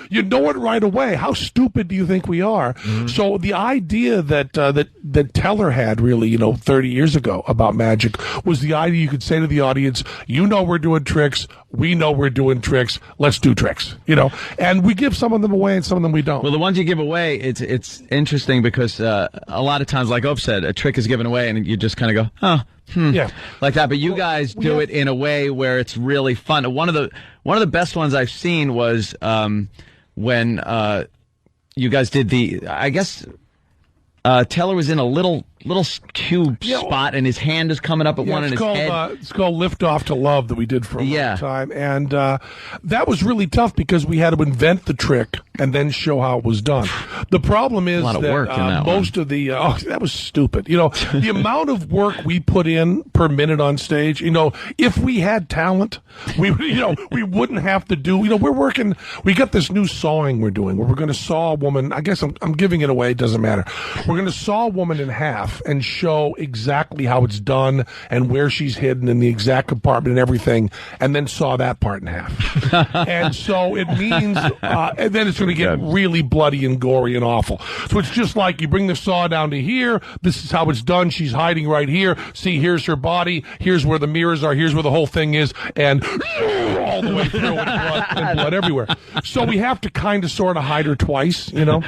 it right away. How stupid do you think we are? So the idea that Teller had really, 30 years ago about magic was the idea you could say to the audience, we're doing tricks, we know we're doing tricks, let's do tricks, and we give some of them away and some of them we don't. Well, the ones you give away, it's interesting because a lot of times, like Opie said, a trick is given away and you just kind of go, yeah, like that. But you guys do it in a way where it's really fun. One of the best ones I've seen was when you guys did I guess Teller was in a little little tube spot, and his hand is coming up at one in his head. It's called Lift Off to Love that we did for a long time. And that was really tough because we had to invent the trick and then show how it was done. The problem is that most of the that was stupid. The amount of work we put in per minute on stage, if we had talent, we wouldn't have to do, we got this new sawing we're doing where we're going to saw a woman. I guess I'm giving it away. It doesn't matter. We're going to saw a woman in half and show exactly how it's done and where she's hidden in the exact compartment and everything, and then saw that part in half. And so it means, and then it's going to get really bloody and gory and awful. So it's just like you bring the saw down to here. This is how it's done. She's hiding right here. See, here's her body. Here's where the mirrors are. Here's where the whole thing is. And all the way through and blood everywhere. So we have to kind of sort of hide her twice, And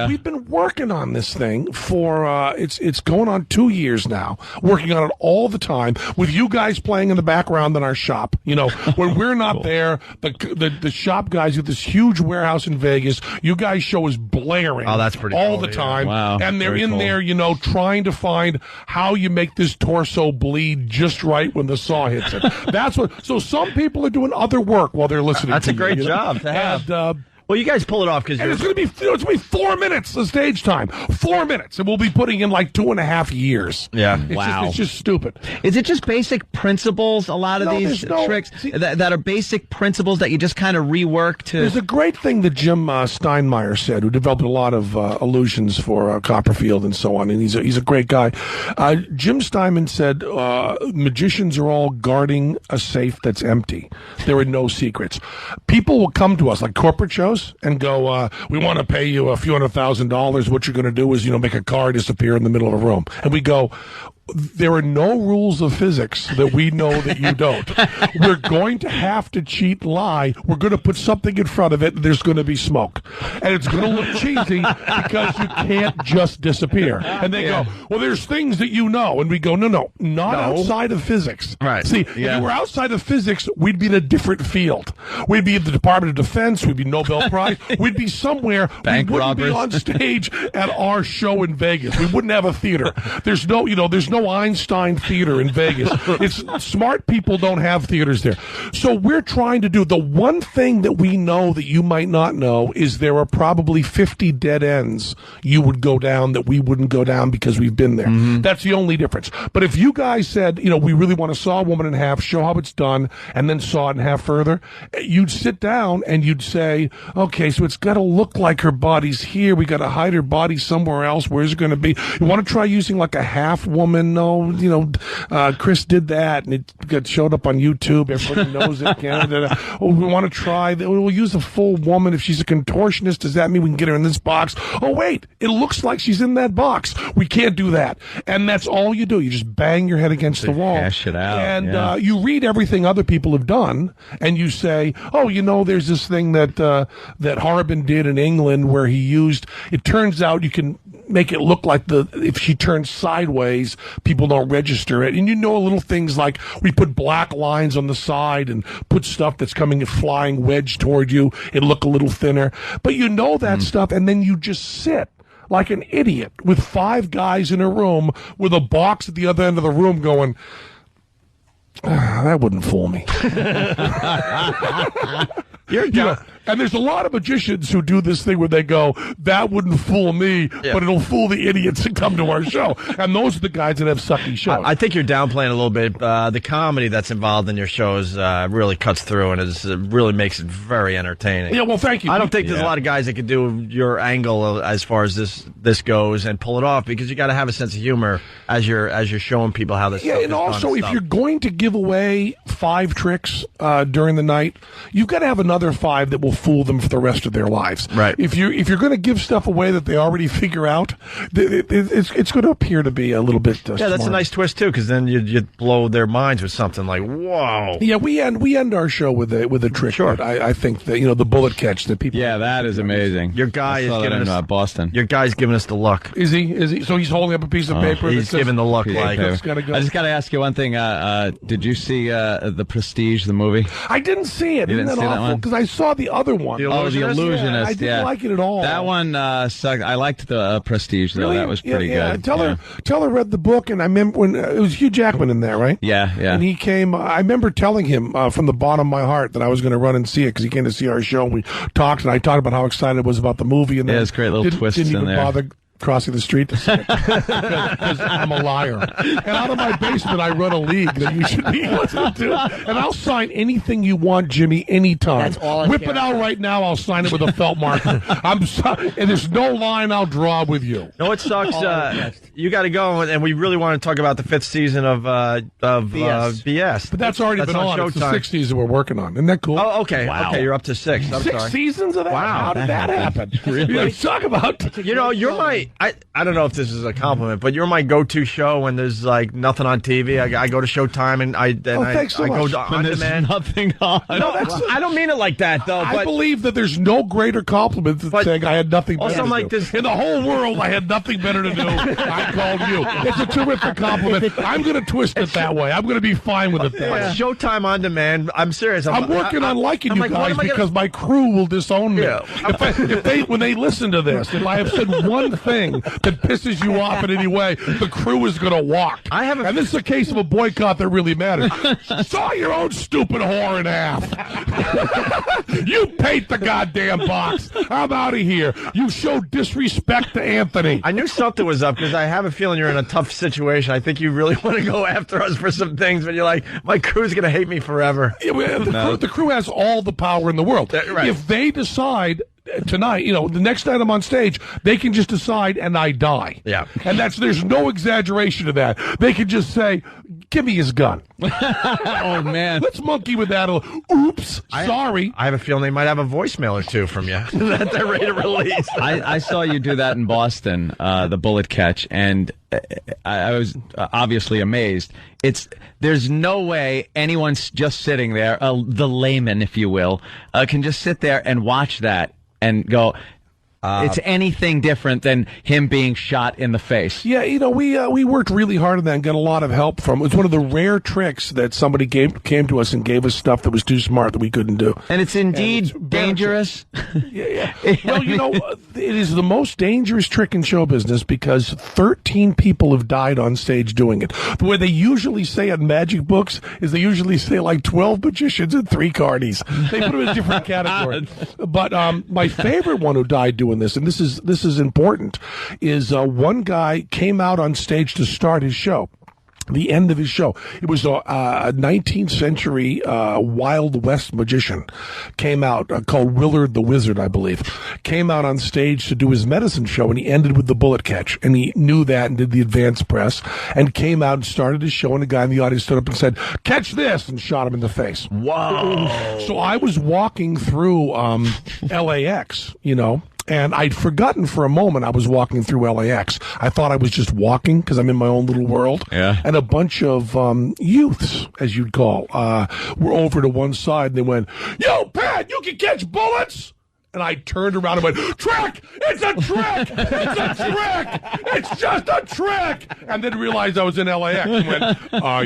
we've been working on this thing for, it's going on 2 years now, working on it all the time with you guys playing in the background in our shop. When we're not there, the shop guys have this huge warehouse in Vegas. You guys show is blaring. Oh, that's pretty all cool, the time. Wow, and they're in there, trying to find how you make this torso bleed just right when the saw hits it. So some people are doing other work while they're listening. That's to a great job to have. Well, you guys pull it off because it's going to be 4 minutes of stage time. 4 minutes, and we'll be putting in like 2.5 years. Yeah, it's just stupid. Is it just basic principles? A lot of these tricks that are basic principles that you just kind of rework to. There's a great thing that Jim Steinmeier said, who developed a lot of illusions for Copperfield and so on, and he's a great guy. Jim Steinman said magicians are all guarding a safe that's empty. There are no secrets. People will come to us like corporate shows and go, we want to pay you a few $100,000. What you're going to do is, make a car disappear in the middle of a room. And we go, there are no rules of physics that we know that you don't. We're going to have to cheat and lie. We're going to put something in front of it, and there's going to be smoke. And it's going to look cheesy because you can't just disappear. And they go, well, there's things that you know. And we go, no, not outside of physics. Right. See, if you were outside of physics, we'd be in a different field. We'd be in the Department of Defense. We'd be Nobel Prize. We'd be somewhere. Bank we wouldn't robbers. be on stage at our show in Vegas. We wouldn't have a theater. There's no Einstein Theater in Vegas. It's smart people don't have theaters there. So we're trying to do the one thing that we know that you might not know is there are probably 50 dead ends you would go down that we wouldn't go down because we've been there. Mm-hmm. That's the only difference. But if you guys said, we really want to saw a woman in half, show how it's done, and then saw it in half further, you'd sit down and you'd say, okay, so it's got to look like her body's here. We got to hide her body somewhere else. Where's it going to be? You want to try using like a half woman? No, Chris did that, and it showed up on YouTube. Everybody knows it. Canada. Oh, we want to try. We'll use a full woman. If she's a contortionist, does that mean we can get her in this box? Oh, wait, it looks like she's in that box. We can't do that. And that's all you do. You just bang your head against the wall. Hash it out. And you read everything other people have done, and you say, oh, there's this thing that Harbin did in England where he used, it turns out you can make it look like if she turns sideways, people don't register it. And little things like we put black lines on the side and put stuff that's coming and flying wedge toward you. It'll look a little thinner. But that stuff, and then you just sit like an idiot with 5 guys in a room with a box at the other end of the room going, that wouldn't fool me. And there's a lot of magicians who do this thing where they go, that wouldn't fool me, but it'll fool the idiots that come to our show. And those are the guys that have sucky shows. I think you're downplaying a little bit. The comedy that's involved in your shows really cuts through and really makes it very entertaining. Yeah, well, thank you. I don't think there's a lot of guys that could do your angle as far as this goes and pull it off because you got to have a sense of humor as you're showing people how this stuff is and done also, and if you're going to give away 5 tricks during the night, you've got to have another 5 that will fool them for the rest of their lives. Right. If you're going to give stuff away that they already figure out, it's going to appear to be a little bit that's a nice twist too, because then you blow their minds with something like, whoa. Yeah, we end our show with a trick. Sure. I think that the bullet catch that people. Yeah, that is amazing. Your guy is giving us Boston. Your guy's giving us the look. Is he? So he's holding up a piece of paper. He's giving the look like. I just got to ask you one thing. Did you see The Prestige, the movie? I didn't see it. You Isn't didn't that see that awful? one? Because I saw the other other one. The Oh, The Illusionist. I didn't like it at all. That one sucked. I liked the Prestige, though. Really? That was pretty good. Tell her read the book, and I remember when it was Hugh Jackman in there, right? Yeah. And he came. I remember telling him from the bottom of my heart that I was going to run and see it because he came to see our show. And we talked, and I talked about how excited I was about the movie. And there's great little twists didn't in even there. Bother crossing the street to see it because I'm a liar. And out of my basement, I run a league that you should be listening to. And I'll sign anything you want, Jimmy, anytime. That's all I Whip care it out about. right now. I'll sign it with a felt marker. And there's no line I'll draw with you. No, it sucks. You got to go, and we really want to talk about the 5th season of BS. But that's already been on. It's the Showtime. 6th season we're working on. Isn't that cool? Oh, okay. Wow. Okay, you're up to 6. I'm 6 sorry. seasons of that? Wow. How did that happen? Really? Talk about... You know, you're my. I don't know if this is a compliment, but you're my go-to show when there's like nothing on TV. I go to Showtime and I thanks so I go much. on When there's demand. nothing on. No, I don't mean it like that though. I But believe that there's no greater compliment than But saying I had nothing better also, to like do. this- In the whole world, I had nothing better to do. I called you. It's a terrific compliment. I'm going to twist it that way. I'm going to be fine with it that way. Showtime on demand. I'm serious. I'm working on liking I'm you like, what guys am I gonna- because my crew will disown me. Yeah. When they listen to this, if I have said one thing that pisses you off in any way, the crew is going to walk. And this is a case of a boycott that really matters. Saw your own stupid whore in half. You paint the goddamn box. I'm out of here. You show disrespect to Anthony. I knew something was up because I have a feeling you're in a tough situation. I think you really want to go after us for some things, but you're like, my crew's going to hate me forever. The crew has all the power in the world. Right. If they decide tonight, the next night I'm on stage, they can just decide and I die. Yeah. And there's no exaggeration to that. They can just say, give me his gun. Oh, man. Let's monkey with that. Oops, sorry. I have a feeling they might have a voicemail or two from you that they're ready to release. I saw you do that in Boston, the bullet catch, and I was obviously amazed. There's no way anyone's just sitting there, the layman, if you will, can just sit there and watch that and go, it's anything different than him being shot in the face. Yeah, we worked really hard on that and got a lot of help from. It was one of the rare tricks that somebody came to us and gave us stuff that was too smart that we couldn't do. And it's indeed dangerous. Yeah. Well, it is the most dangerous trick in show business because 13 people have died on stage doing it. The way they usually say in magic books is they usually say like 12 magicians and 3 carnies. They put them in different categories. But my favorite one who died doing this, and this is important, is one guy came out on stage to start his show. The end of his show. It was a 19th century Wild West magician. Came out, called Willard the Wizard, I believe. Came out on stage to do his medicine show, and he ended with the bullet catch. And he knew that and did the advance press, and came out and started his show, and a guy in the audience stood up and said, catch this, and shot him in the face. Whoa. So I was walking through LAX, and I'd forgotten for a moment I was walking through LAX. I thought I was just walking because I'm in my own little world. Yeah. And a bunch of youths, as you'd call, were over to one side and they went, yo, Pat, you can catch bullets? And I turned around and went, trick! It's a trick! It's a trick! It's just a trick! And then realized I was in LAX and went,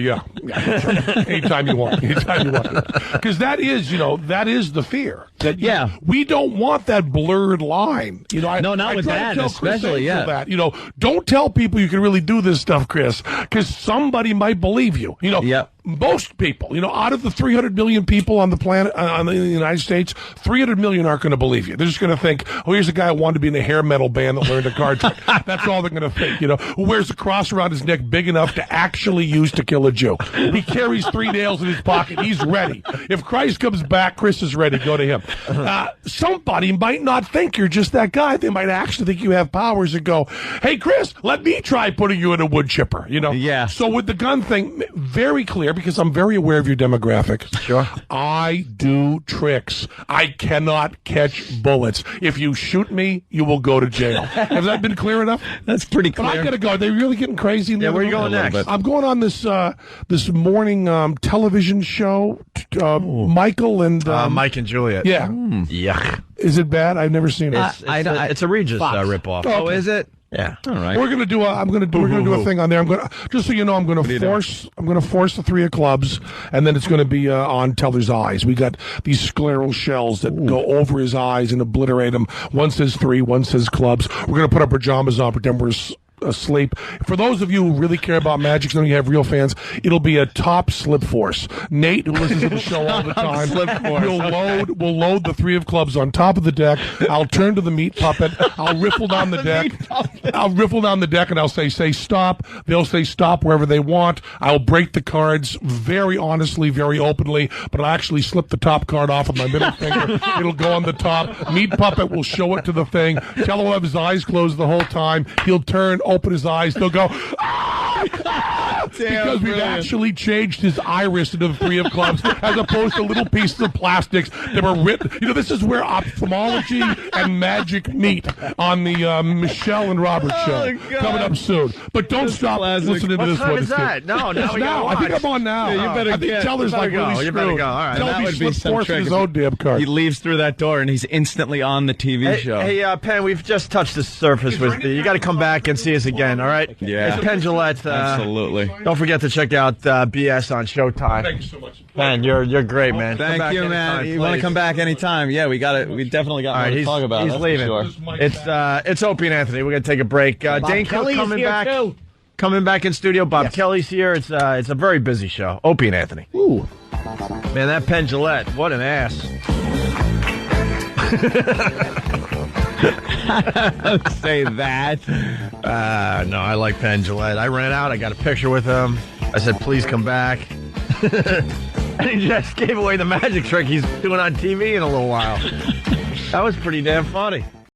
yeah, sure. Anytime you want. Because that is the fear. That we don't want that blurred line. No, not with try to that, tell Chris especially, Angel that. Don't tell people you can really do this stuff, Chris, because somebody might believe you. Most people, out of the 300 million people on the planet, in the United States, 300 million aren't going to believe you. They're just going to think, oh, here's a guy who wanted to be in a hair metal band that learned a card trick. That's all they're going to think, who wears a cross around his neck big enough to actually use to kill a Jew. He carries 3 nails in his pocket. He's ready. If Christ comes back, Chris is ready. Go to him. Somebody might not think you're just that guy. They might actually think you have powers and go, hey, Chris, let me try putting you in a wood chipper, Yeah. So with the gun thing, very clear, because I'm very aware of your demographic. Sure. I do tricks. I cannot catch bullets. If you shoot me, you will go to jail. Has that been clear enough? That's pretty But clear. I gotta go. Are they really getting crazy? Yeah, where are you going next? I'm going on this morning television show. Michael and Mike and Juliet. Yeah. Yuck. Is it bad? I've never seen it. It's a Regis ripoff. Oh, is it? Yeah. All right. We're gonna do a thing on there. Just so you know, I'm gonna force the 3 of clubs, and then it's gonna be on Teller's eyes. We got these scleral shells that go over his eyes and obliterate him. One says 3, one says clubs. We're gonna put our pajamas on, pretend we're asleep. For those of you who really care about magic, so you have real fans, it'll be a top slip force. Nate, who listens to the show all the time, will load the 3 of clubs on top of the deck. I'll turn to the meat puppet. I'll riffle down the deck. I'll riffle down the deck, and I'll say stop. They'll say stop wherever they want. I'll break the cards very honestly, very openly, but I'll actually slip the top card off with my middle finger. It'll go on the top. Meat puppet will show it to the thing. Teller will have his eyes closed the whole time. He'll turn, open his eyes, they'll go, because we've actually changed his iris into the 3 of clubs as opposed to little pieces of plastics that were written. This is where ophthalmology and magic meet on the Michelle and Robert show. Coming up soon. But don't stop listening to this one. What time is that? No, I think I'm on now. Yeah, you better I think Teller's like really screwed. You better go. All right. Tell that me would be some force trick. his own damn card. He leaves through that door, and he's instantly on the TV show. Hey, Penn, we've just touched the surface with you. You got to come back and see us again, all right? Yeah. It's Penn Jillette. Absolutely. Don't forget to check out BS on Showtime. Thank you so much. Penn, you're great, man. Thank you, man. You want to come back anytime? Yeah, we definitely got more to talk about. He's that's leaving. for sure. It's Opie and Anthony. We're gonna take a break. Dane Cook coming back. Too. Coming back in studio. Bob Kelly's here. It's a very busy show. Opie and Anthony. Ooh. Man, that Penn Jillette, what an ass. Don't say that. No, I like Penn Jillette. I ran out. I got a picture with him. I said, please come back. And he just gave away the magic trick he's doing on TV in a little while. That was pretty damn funny.